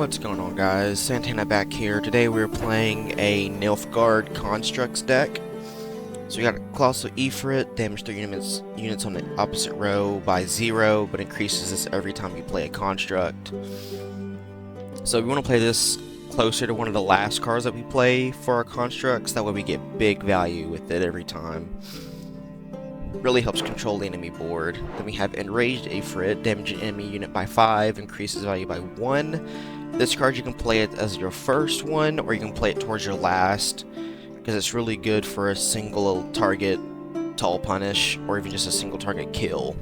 What's going on, guys? Santana back here. Today we're playing a Nilfgaard Constructs deck. So we got a Colossal Ifrit, damage 3 units on the opposite row by 0, but increases this every time you play a construct. So we want to play this closer to one of the last cards that we play for our constructs, that way we get big value with it every time. Really helps control the enemy board. Then we have Enraged Ifrit, damage an enemy unit by 5, increases value by 1. This card you can play it as your first one, or you can play it towards your last, because it's really good for a single target tall punish, or even just a single target kill.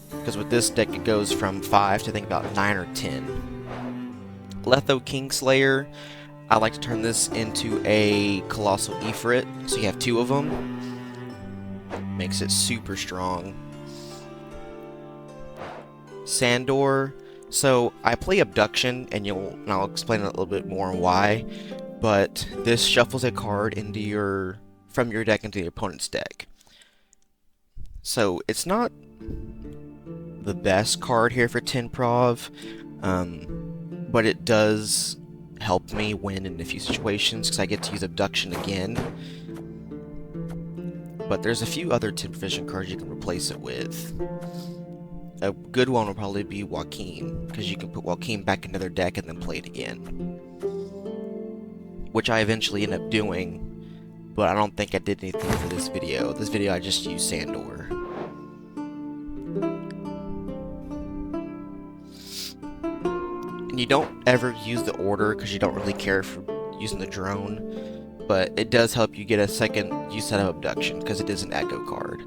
Because with this deck it goes from 5 to I think about 9 or 10. Letho Kingslayer, I like to turn this into a Colossal Ifrit, so you have 2 of them. Makes it super strong. Sandor. So I play Abduction, and I'll explain a little bit more on why. But this shuffles a card from your deck into your opponent's deck. So it's not the best card here for 10 prov, but it does help me win in a few situations because I get to use Abduction again. But there's a few other 10 provision cards you can replace it with. A good one will probably be Joaquin, because you can put Joaquin back into their deck and then play it again. Which I eventually end up doing, but I don't think I did anything for this video. This video I just used Sandor. And you don't ever use the order because you don't really care for using the drone. But it does help you get a second use out of Abduction, because it is an echo card.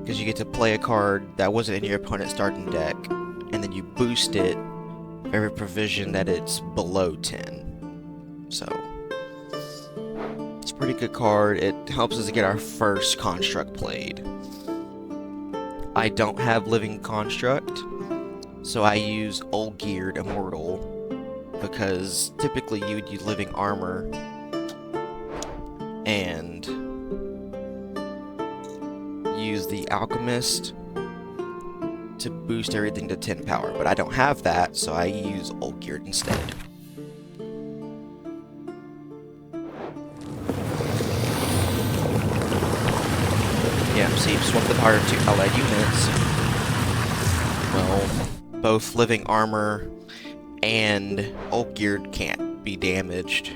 Because you get to play a card that wasn't in your opponent's starting deck, and then you boost it every provision that it's below 10. So, it's a pretty good card. It helps us get our first construct played. I don't have Living Construct, so I use Old Geared Immortal, because typically you would use Living Armor and use the Alchemist to boost everything to 10 power, but I don't have that, so I use Old Geared instead. Yeah, see, swap the power to allied units. Well, both Living Armor and Old Geared can't be damaged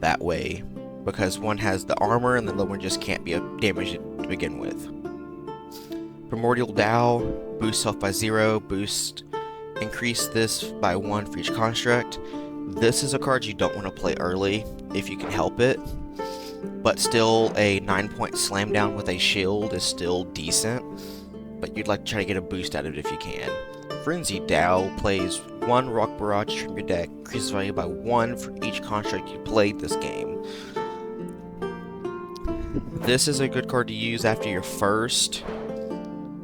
that way, because one has the armor and the other one just can't be damaged to begin with. Primordial Dow, boost health by 0, increase this by 1 for each construct. This is a card you don't want to play early if you can help it, but still a 9-point slam down with a shield is still decent, but you'd like to try to get a boost out of it if you can. Frenzy Dow plays 1 Rock Barrage from your deck, increases value by 1 for each construct you played this game. This is a good card to use after your first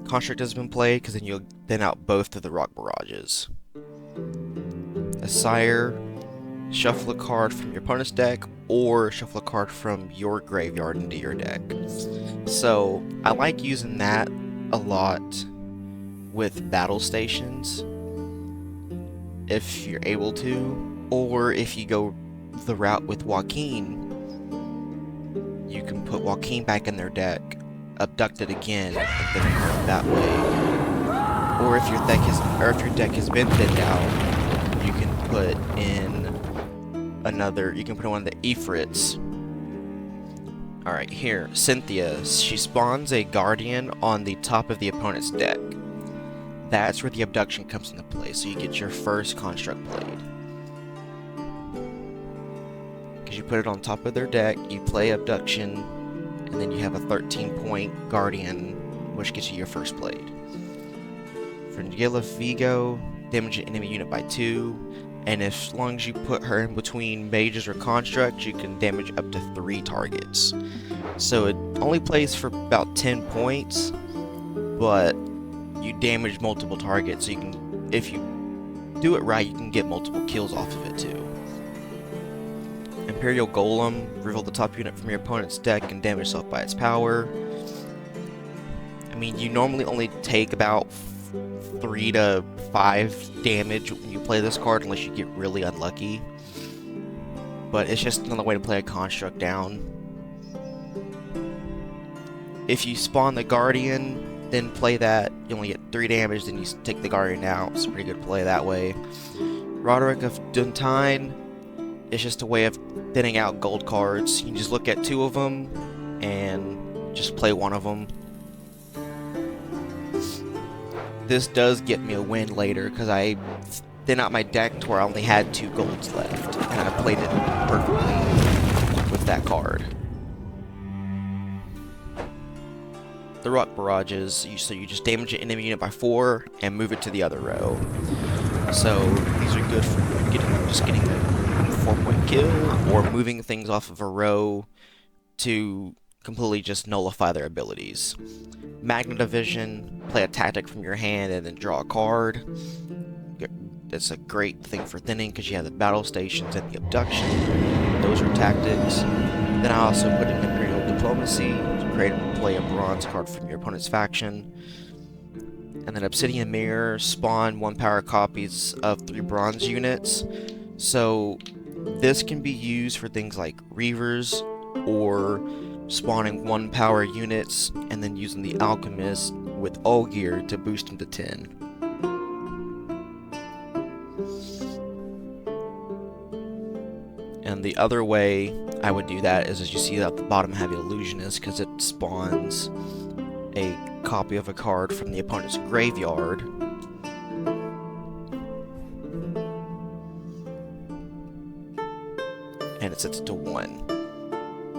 construct has been played, because then you'll thin out both of the Rock Barrages. A Sire, shuffle a card from your opponent's deck, or shuffle a card from your graveyard into your deck. So, I like using that a lot with battle stations, if you're able to, or if you go the route with Joaquin, you can put Joaquin back in their deck, abduct it again, and then it that way. Or if your deck has been thinned out, you can put in one of the Ifrits. Alright, here, Cynthia, she spawns a Guardian on the top of the opponent's deck. That's where the Abduction comes into play, so you get your first construct played. Because you put it on top of their deck, you play Abduction, and then you have a 13-point Guardian, which gets you your first played. Fringilla Vigo, damage an enemy unit by 2, and as long as you put her in between mages or constructs, you can damage up to 3 targets. So it only plays for about 10 points, but you damage multiple targets, so you can, if you do it right, you can get multiple kills off of it too. Imperial Golem, reveal the top unit from your opponent's deck and damage itself by its power. I mean, you normally only take about 3 to 5 damage when you play this card, unless you get really unlucky. But it's just another way to play a construct down. If you spawn the Guardian, then play that, you only get 3 damage, then you take the Guardian out. It's a pretty good play that way. Roderick of Duntine is just a way of thinning out gold cards. You can just look at 2 of them and just play 1 of them. This does get me a win later because I thin out my deck to where I only had 2 golds left, and I played it perfectly with that card. The Rock Barrages, so you just damage an enemy unit by 4 and move it to the other row. So these are good for getting a 4-point kill, or moving things off of a row to completely just nullify their abilities. Magna Division, play a tactic from your hand and then draw a card. That's a great thing for thinning because you have the battle stations and the abduction. Those are tactics. Then I also put in Imperial Diplomacy to play a bronze card from your opponent's faction. And then Obsidian Mirror, spawn 1 power copies of 3 bronze units. So this can be used for things like Reavers, or spawning 1 power units and then using the Alchemist with Olgierd to boost them to 10. And the other way I would do that is, as you see at the bottom, I have the Illusionist, because it spawns a copy of a card from the opponent's graveyard. And it sets it to 1.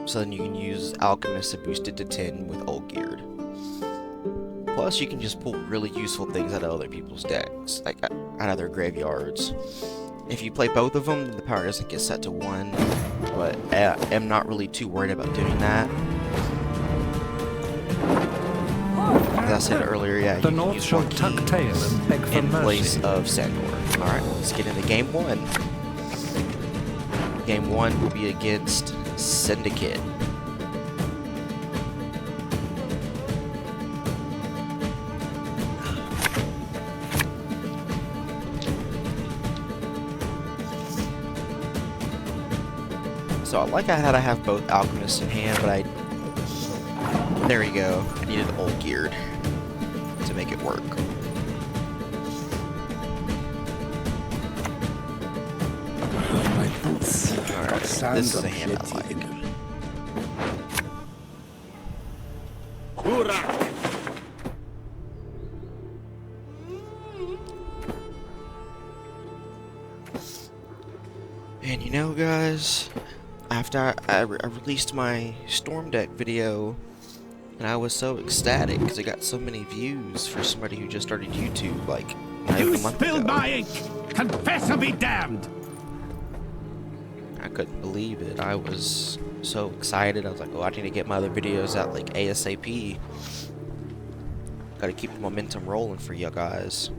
So then you can use Alchemist to boost it to 10 with Olgierd. Plus, you can just pull really useful things out of other people's decks, like out of their graveyards. If you play both of them, the power doesn't get set to 1, but I'm not really too worried about doing that. As I said earlier, yeah, you can use one key in place of Sandor. Alright, let's get into Game 1. Game 1 will be against Syndicate. So I like how I have both Alchemists in hand, but there we go. I needed Olgierd to make it work. Alright, this is a hand I like. And you know, guys, after I released my Storm Deck video, and I was so ecstatic because I got so many views for somebody who just started YouTube like not even a month ago. You spilled my ink! Confess or be damned! I couldn't believe it. I was so excited. I was like, oh, I need to get my other videos out like ASAP. Gotta keep the momentum rolling for you guys.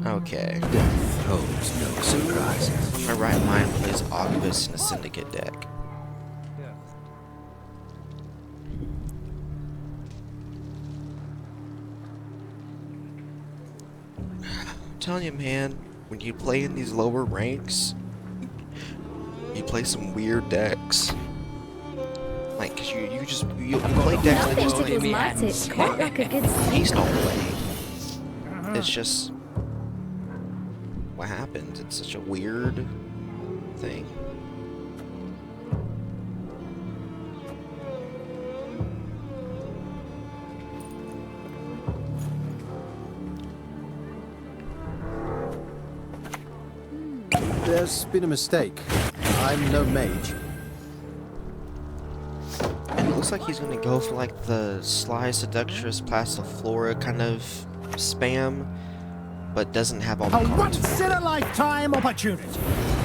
Okay. Death holds no surprises. My right mind plays Archivist in a Syndicate deck. I'm telling you, man, when you play in these lower ranks, you play some weird decks. Like, cause you play decks that just play he's not playing. It's just what happens. It's such a weird thing. There's been a mistake. I'm no mage. And it looks like he's gonna go for like the Sly Seductress Passiflora kind of spam, but doesn't have all the cards. A once-in-a-lifetime opportunity.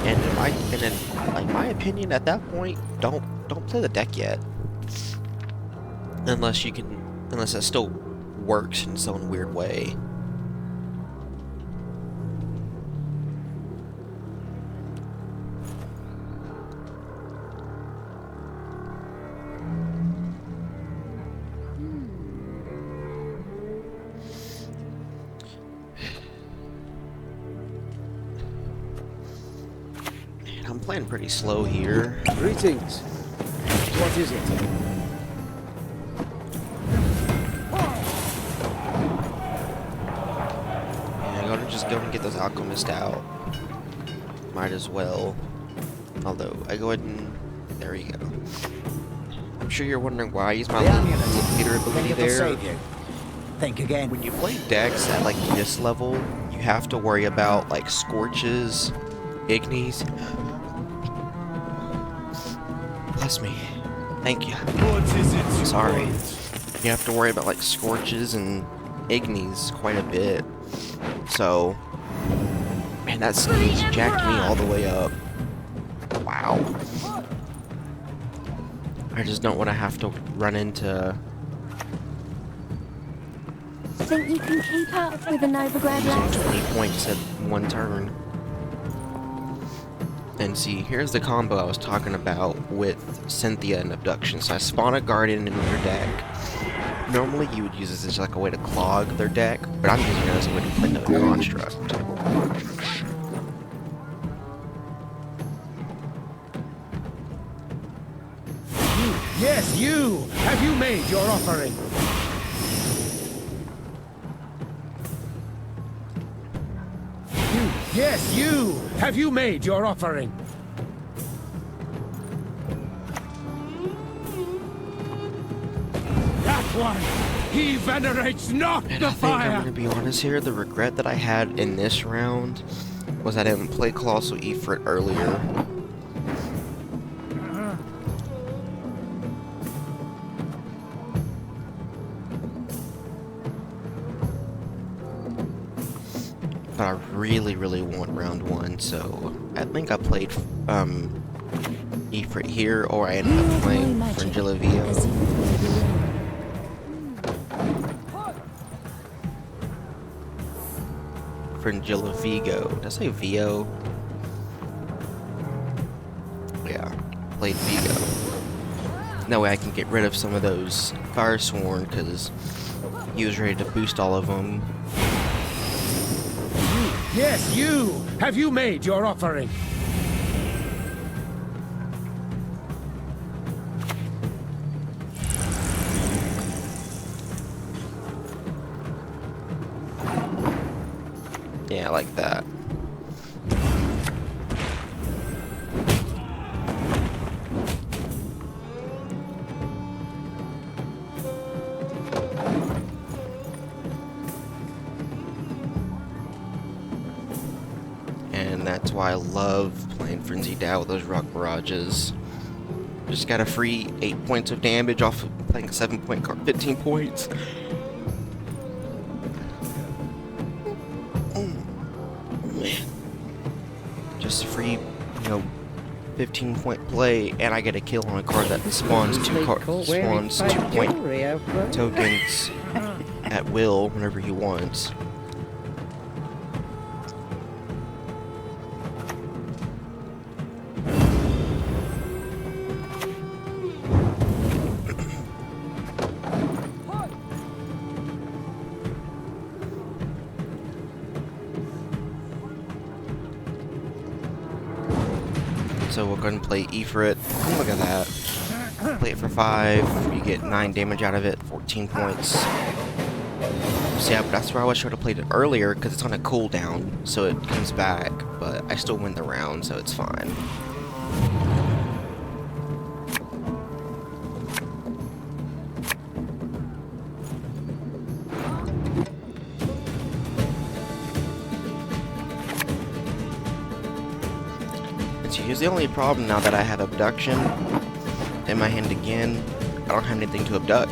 And in my opinion, at that point, don't play the deck yet. Unless you can, unless that still works in some weird way. I'm playing pretty slow here. Greetings. What is it? Yeah, I gotta just go and get those alchemists out. Might as well. Although, I go ahead and... There we go. I'm sure you're wondering why I use my leader ability there. Think again. When you play decks at like this level, you have to worry about like Scorches, Ignis. Bless me. Thank you. Sorry. You have to worry about like Scorches and Ignis quite a bit. So, man, that sneeze jacked me all the way up. Wow. I just don't want to have to run into... Think you can keep up with the Nilfgaard lads? 20 points at one turn. And see, here's the combo I was talking about with Cynthia and Abduction. So I spawn a Guardian in your deck. Normally you would use this as like a way to clog their deck, but I'm using it as a way to play the Construct. Yes, you! Have you made your offering? Yes, you! Have you made your offering? That one! He venerates not And the I think fire! I'm gonna be honest here, the regret that I had in this round was I didn't play Colossal Ifrit earlier. But I really, really want round one, so I think I played Ifrit here, or I ended up playing Fringilavio. Fringilavigo. Did I say Vio? Yeah, played Vigo. That way I can get rid of some of those Firesworn, because he was ready to boost all of them. Yes, you! Have you made your offering? Yeah, like that. And that's why I love playing Frenzied Out with those Rock Barrages. Just got a free 8 points of damage off of playing a 7-point card, 15 points. Just a free, 15-point play, and I get a kill on a card that spawns 2-point tokens at will whenever he wants. So we're going to play Ifrit. Look at that. Play it for 5. You get 9 damage out of it. 14 points. So yeah, but that's why I wish I would have played it earlier, because it's on a cooldown, so it comes back. But I still win the round, so it's fine. Here's the only problem now that I have Abduction in my hand again. I don't have anything to abduct.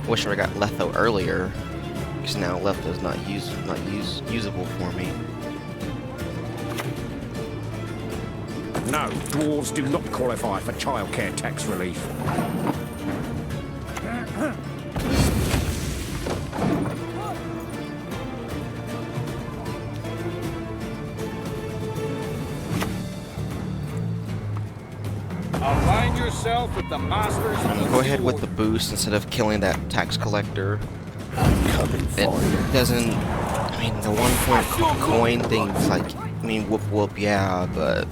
Wish I got Letho earlier, because now Letho's not usable for me. No, dwarves do not qualify for childcare tax relief. Align yourself with the masters. Go ahead with the boost instead of killing that tax collector. It doesn't. I mean, the 1 point coin thing's like. I mean, whoop whoop, yeah, but.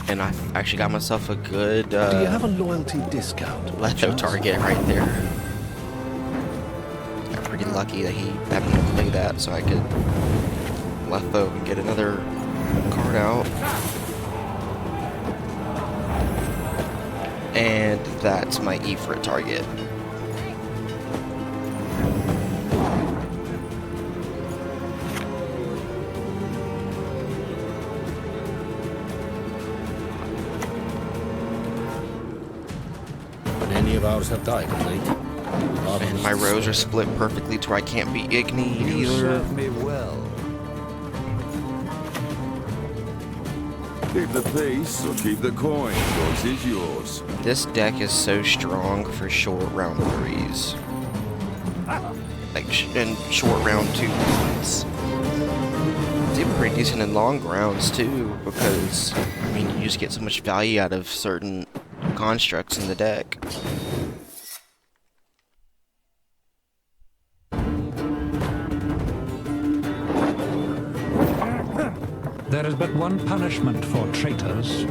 And I actually got myself a good. Do you have a loyalty discount? Letho target right there. Got pretty lucky that he happened to play that, so I could Letho and get another card out. And that's my Ifrit target. Any of ours have died of late. And my rows are split perfectly to where I can't be ignied either. me well. Keep the peace or keep the coin. Choice is yours. This deck is so strong for short round 3s. Like, and short round 2s. It's even pretty decent in long rounds too, because, I mean, you just get so much value out of certain constructs in the deck. There is but one punishment for traitors.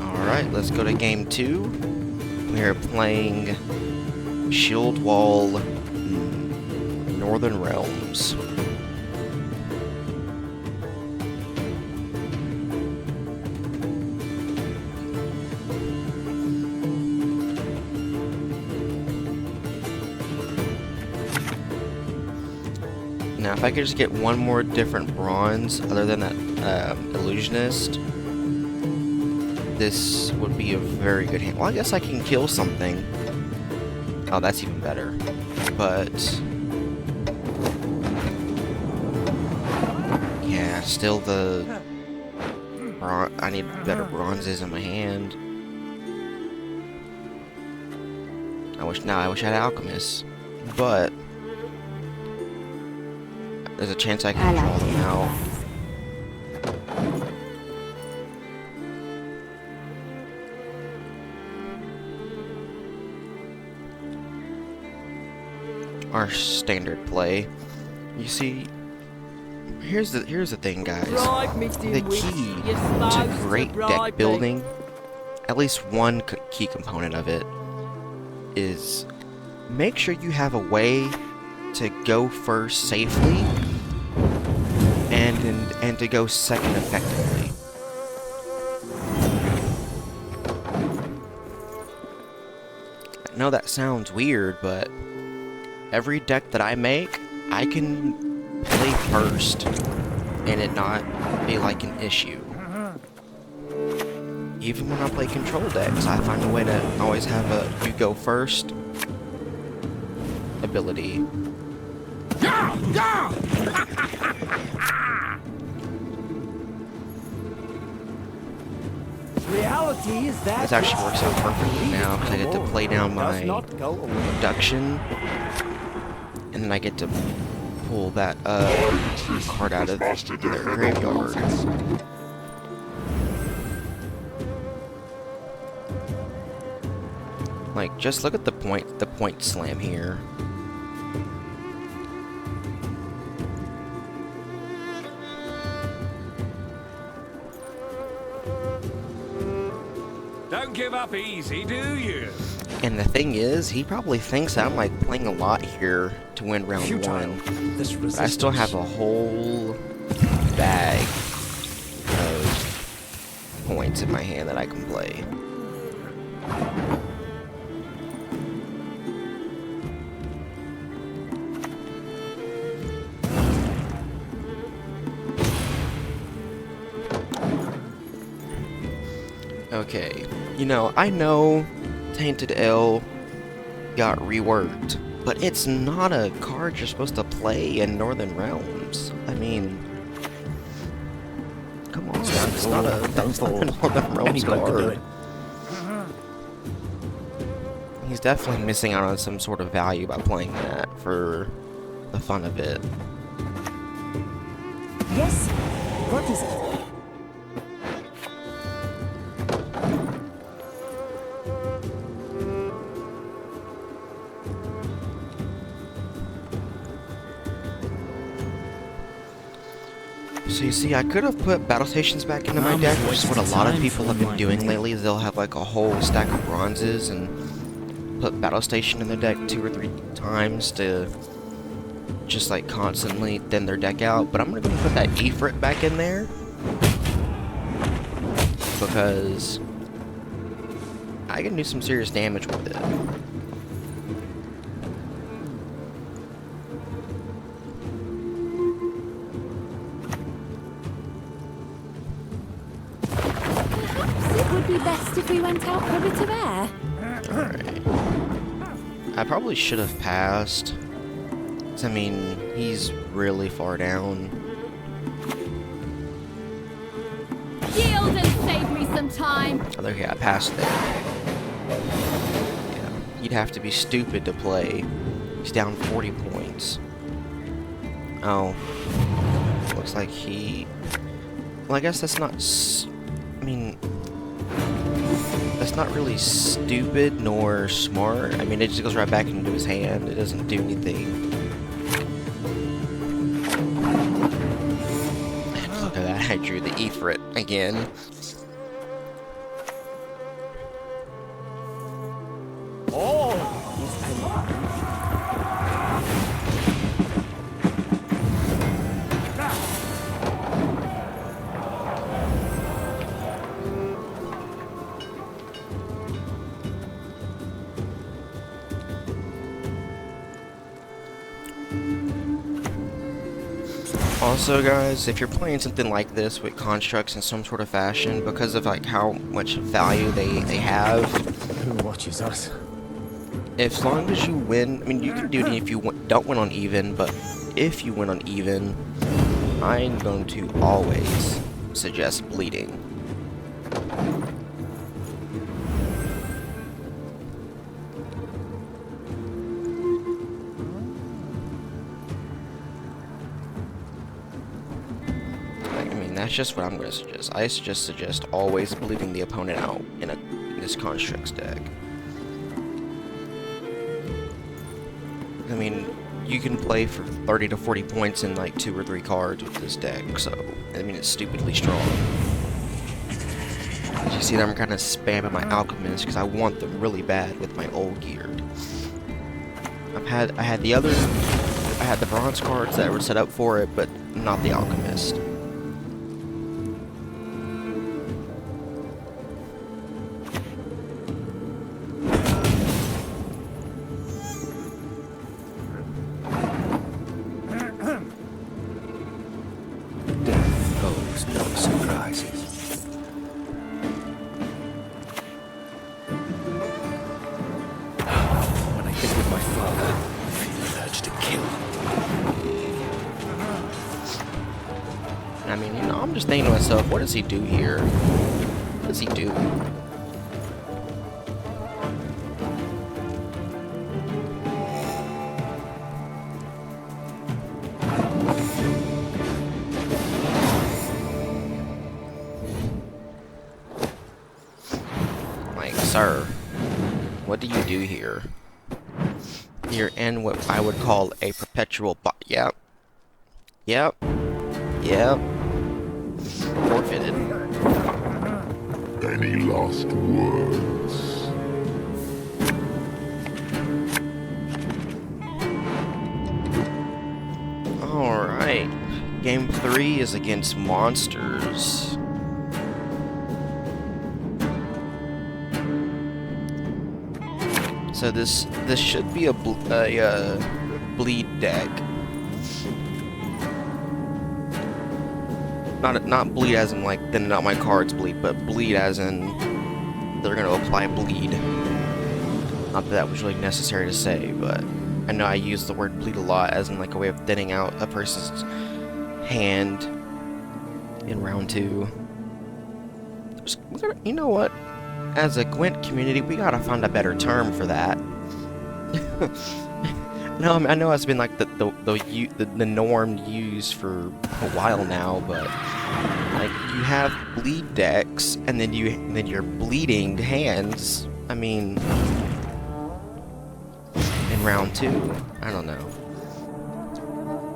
Alright, let's go to game 2. We are playing Shield Wall Northern Realms. Now, if I could just get one more different bronze other than that illusionist, this would be a very good hand. Well, I guess I can kill something. Oh, that's even better. But yeah, still the I need better bronzes in my hand. I wish I had alchemists, but there's a chance I can draw them out. Our standard play. You see, here's the thing, guys. The key to great deck building, at least one key component of it, is make sure you have a way to go first safely and to go second effectively. I know that sounds weird, but every deck that I make, I can play first and it not be like an issue. Even when I play control decks, I find a way to always have a you go first ability. Reality is that This actually works out perfectly now because I get to play down my production, and then I get to pull that card out of their graveyard. Like, just look at the point slam here. Don't give up easy, do you? And the thing is, he probably thinks I'm like playing a lot here to win round one. But I still have a whole bag of points in my hand that I can play. Okay, you know, I know Tainted Ale got reworked, But it's not a card you're supposed to play in Northern Realms. I mean, come on, it's not a Northern Realms card. He's definitely missing out on some sort of value by playing that for the fun of it. Yes? What is it? So you see, I could have put battle stations back into my deck, which is what a lot of people have been doing lately. Is they'll have like a whole stack of bronzes and put battle station in their deck 2 or 3 times to just like constantly thin their deck out. But I'm gonna go put that Ifrit back in there because I can do some serious damage with it. It would be best if we went out for a bit of air. Alright. I probably should have passed. 'Cause, I mean, he's really far down. Yield and save me some time. Oh, okay, I passed there. Yeah, he'd have to be stupid to play. He's down 40 points. Oh. Looks like he... Well, I guess that's not... I mean... That's not really stupid nor smart. I mean, it just goes right back into his hand. It doesn't do anything. And look at that, I drew the Ifrit again. Also guys, if you're playing something like this with constructs in some sort of fashion, because of like how much value they have, Who watches us? as long as you win, I mean you can do it if you don't win on even, but if you win on even, I'm going to always suggest bleeding. That's just what I'm going to suggest. I suggest always bleeding the opponent out in this Constructs deck. I mean, you can play for 30 to 40 points in like 2 or 3 cards with this deck, so, I mean, it's stupidly strong. As you see that I'm kind of spamming my Alchemist because I want them really bad with my old geared. I had the bronze cards that were set up for it, but not the Alchemist. I mean, you know, I'm just thinking to myself, what does he do here? What does he do? Like, sir, what do you do here? You're in what I would call a perpetual Yep. Yep. Yep. Forfeited. Any last words? Alright. Game 3 is against monsters. So this should be a bleed deck. Not bleed as in like then not my cards bleed, but bleed as in they're gonna apply bleed. Not that that was really necessary to say, but I know I use the word bleed a lot as in like a way of thinning out a person's hand in round 2. You know what? As a Gwent community, we gotta find a better term for that. No, I know it's been like the norm used for a while now, but like you have bleed decks, and then you're bleeding hands. I mean, in round 2, I don't know.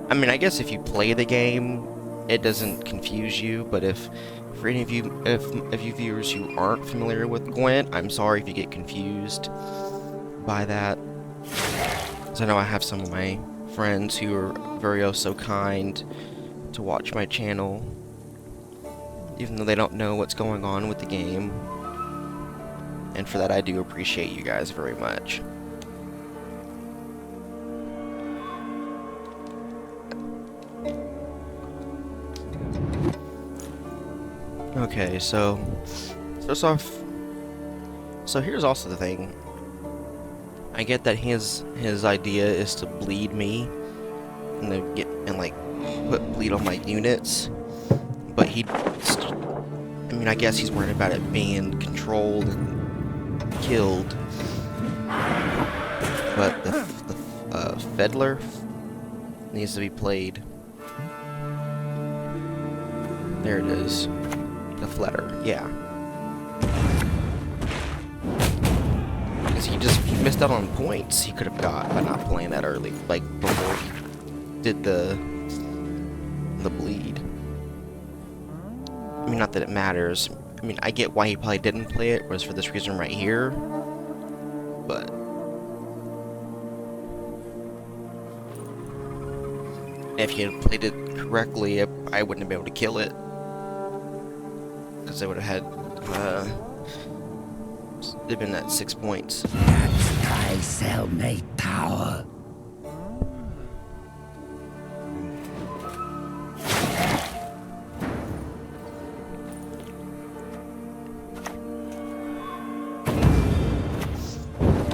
I mean, I guess if you play the game, it doesn't confuse you. But if for any of you, if you viewers who aren't familiar with Gwent, I'm sorry if you get confused by that. I know I have some of my friends who are very oh so kind to watch my channel, even though they don't know what's going on with the game. And for that, I do appreciate you guys very much. Okay, so here's also the thing. I get that his idea is to bleed me and then like put bleed on my units, but I mean, I guess he's worried about it being controlled and killed. But the Fiddler needs to be played. There it is. The Fletter, yeah. He just missed out on points he could have got by not playing that early, like before he did the bleed. I mean, not that it matters. I mean, I get why he probably didn't play it, was for this reason right here. But if he had played it correctly, I wouldn't have been able to kill it, because I would have had they've been at 6 points. That's thy cellmate tower.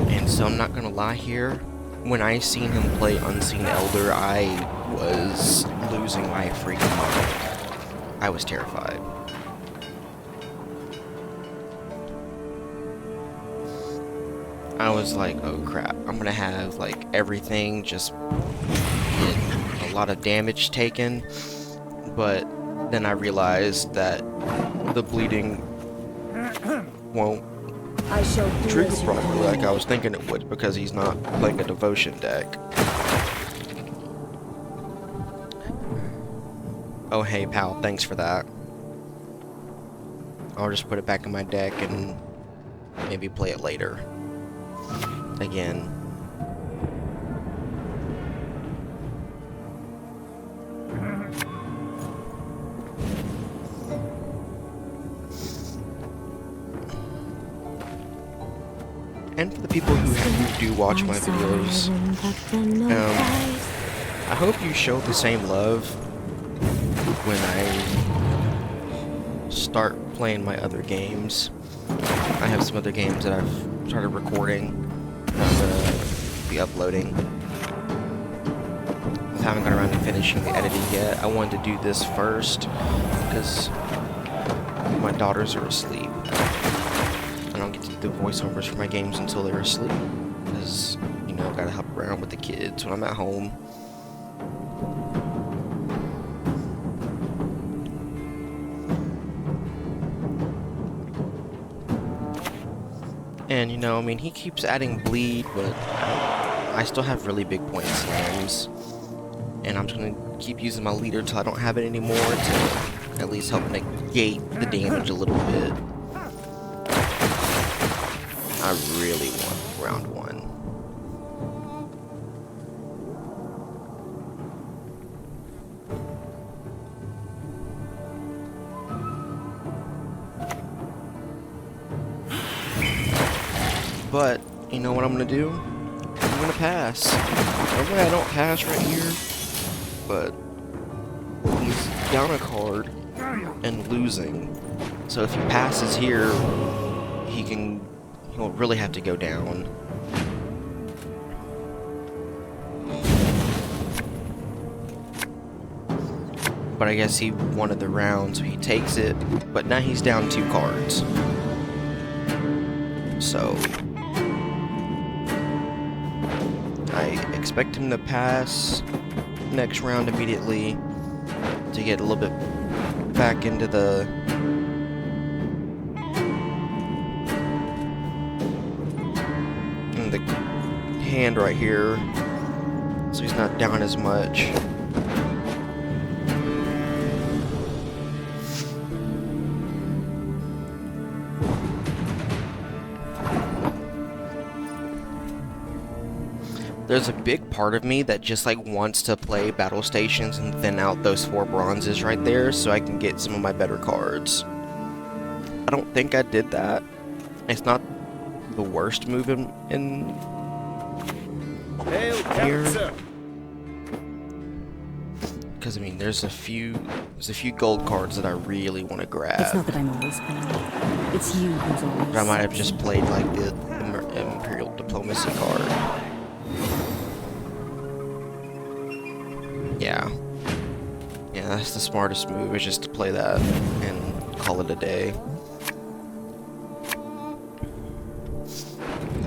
And so I'm not gonna lie here. When I seen him play Unseen Elder, I was losing my freaking mind. I was terrified. I was like, oh crap, I'm gonna have like everything just get a lot of damage taken, but then I realized that the bleeding won't trigger properly like I was thinking it would, because he's not playing a devotion deck. Oh hey pal, thanks for that. I'll just put it back in my deck and maybe play it later. Again. And for the people who do watch my videos, I hope you show the same love when I start playing my other games. I have some other games that I've started recording. I'm gonna be uploading. I haven't got around to finishing the editing yet. I wanted to do this first because my daughters are asleep. I don't get to do voiceovers for my games until they're asleep, because, you know, I gotta help around with the kids when I'm at home. And, you know, I mean, he keeps adding bleed, but I still have really big point slams. And I'm just gonna keep using my leader till I don't have it anymore to at least help negate the damage a little bit. I really want round 1. But, you know what I'm gonna do? I'm gonna pass. Normally I don't pass right here, but he's down a card and losing. So if he passes here, he'll really have to go down. but I guess he wanted the round, so he takes it. But now he's down 2 cards. So I expect him to pass next round immediately to get a little bit back into the hand right here, so he's not down as much. There's a big part of me that just like wants to play battle stations and thin out those 4 bronzes right there so I can get some of my better cards. I don't think I did that. It's not the worst move in here, because I mean there's a few gold cards that I really want to grab. It's not that I'm always playing. It's you who's always. But I might have just played like the Imperial Diplomacy card. Yeah, that's the smartest move, is just to play that and call it a day.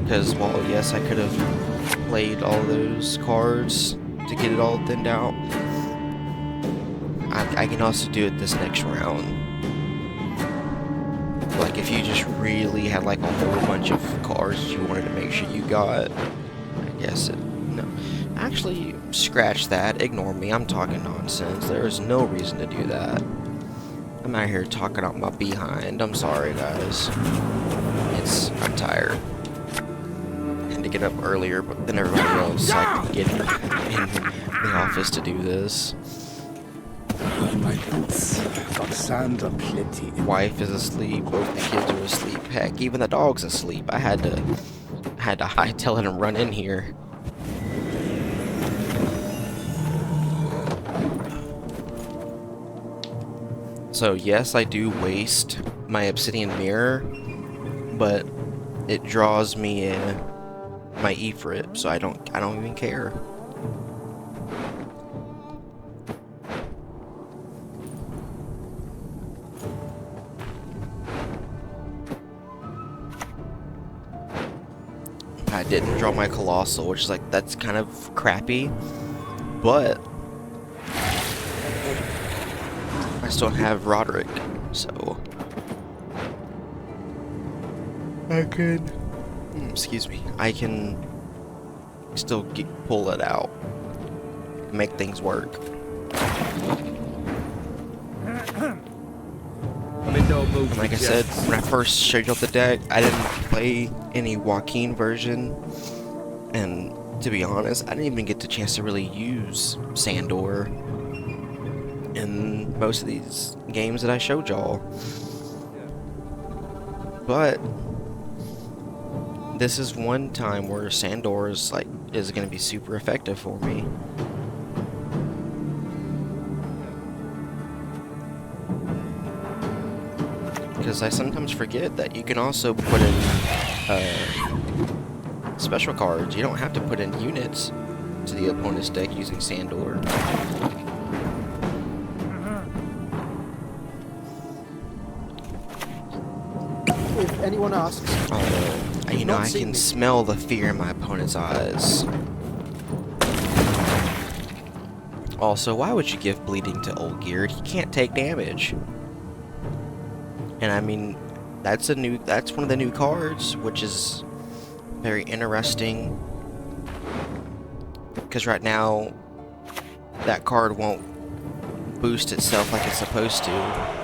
Because while yes, I could have played all those cards to get it all thinned out, I can also do it this next round. Like if you just really had like a whole bunch of cards you wanted to make sure you got, I guess no. Actually, scratch that. Ignore me. I'm talking nonsense. There is no reason to do that. I'm out here talking out my behind. I'm sorry, guys. I'm tired. And to get up earlier than everybody else, so I can get in the office to do this. My boots got sand aplenty. Wife is asleep. Both the kids are asleep. Heck, even the dog's asleep. I had to hightail it and run in here. So yes, I do waste my obsidian mirror, but it draws me in my Ifrit, so I don't even care. I didn't draw my Colossal, which is like, that's kind of crappy, but I still have Roderick, so I could, excuse me, I can still pull it out, make things work. And like I said, when I first showed you the deck, I didn't play any Joaquin version, and to be honest, I didn't even get the chance to really use Sandor in most of these games that I showed y'all. But this is one time where Sandor is going to be super effective for me. Because I sometimes forget that you can also put in special cards. You don't have to put in units to the opponent's deck using Sandor. If anyone asks, you know, I can smell the fear in my opponent's eyes. Also, why would you give bleeding to Olgierd? He can't take damage. And I mean, that's one of the new cards, which is very interesting. Because right now, that card won't boost itself like it's supposed to.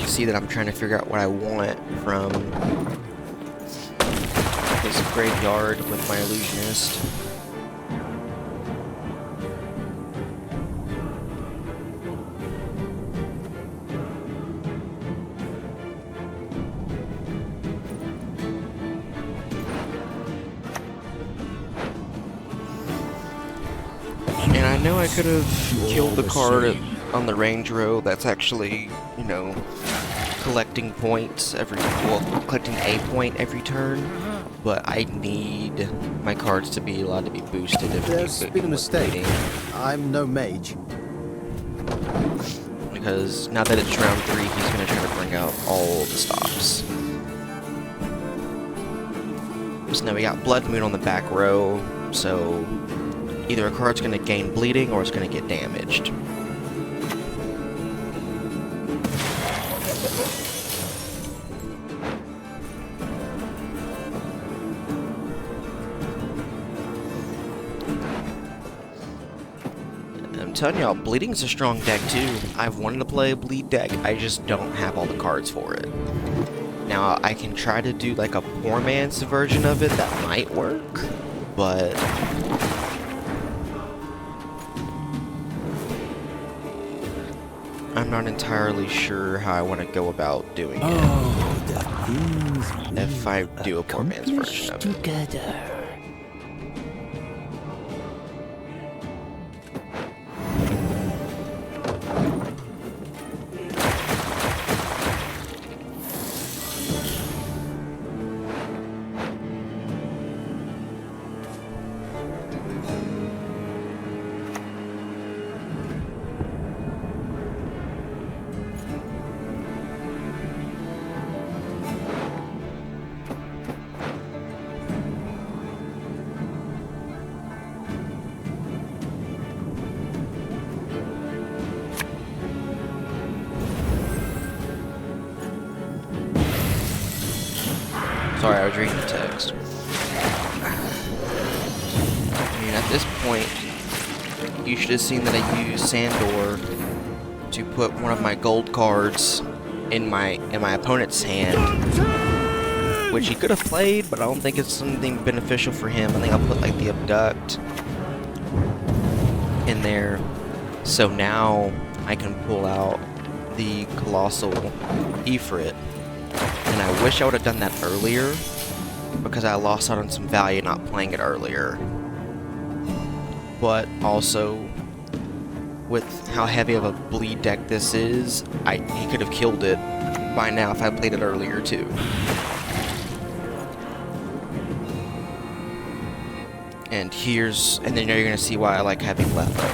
See that I'm trying to figure out what I want from this graveyard with my illusionist. And I know I could have killed the card on the range row that's actually, you know, collecting points collecting a point every turn, but I need my cards to be allowed to be boosted if There's been a mistake. I'm no mage. Because now that it's round 3, he's going to try to bring out all the stops. So now we got Blood Moon on the back row, so either a card's going to gain bleeding or it's going to get damaged. I'm telling y'all, bleeding's a strong deck too. I've wanted to play a bleed deck, I just don't have all the cards for it. Now, I can try to do like a poor man's version of it, that might work, but I'm not entirely sure how I want to go about doing it. If I do a poor man's version of it. Sorry, I was reading the text. I mean, at this point, you should have seen that I used Sandor to put one of my gold cards in my opponent's hand, which he could have played, but I don't think it's something beneficial for him. I think I'll put like the Abduct in there, so now I can pull out the Colossal Ifrit. And I wish I would have done that earlier, because I lost out on some value not playing it earlier. But also, with how heavy of a bleed deck this is, he could have killed it by now if I played it earlier too. And then you're gonna see why I like having Letho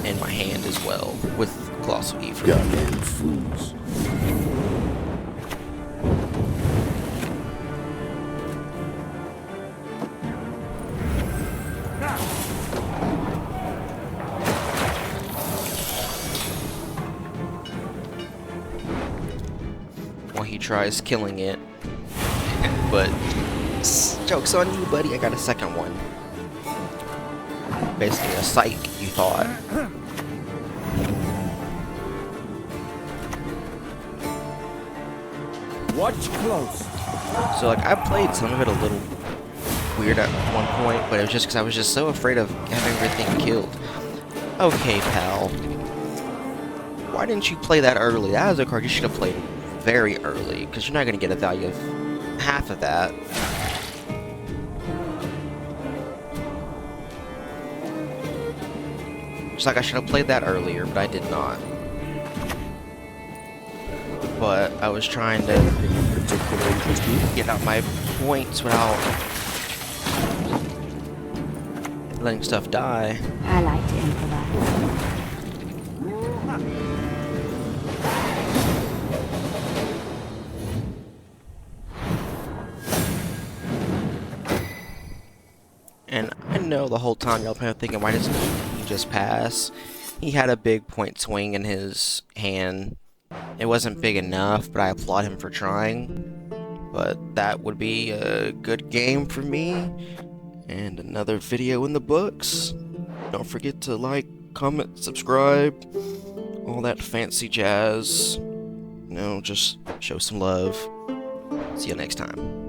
in my hand as well, with Colossal Ifrit. Goddamn fools. While he tries killing it, but joke's on you, buddy. I got a second one. Basically a psych, you thought. Watch close. So like I played some of it a little weird at one point, but it was just because I was just so afraid of having everything killed. Okay, pal. Why didn't you play that early? That was a card you should have played very early, because you're not going to get a value of half of that. It's like I should have played that earlier, but I did not. But I was trying to get out my points without letting stuff die. I like to improvise. And I know the whole time y'all probably thinking, why doesn't he just pass? He had a big point swing in his hand. It wasn't big enough, but I applaud him for trying. But that would be a good game for me. And another video in the books. Don't forget to like, comment, subscribe. All that fancy jazz. You know, just show some love. See you next time.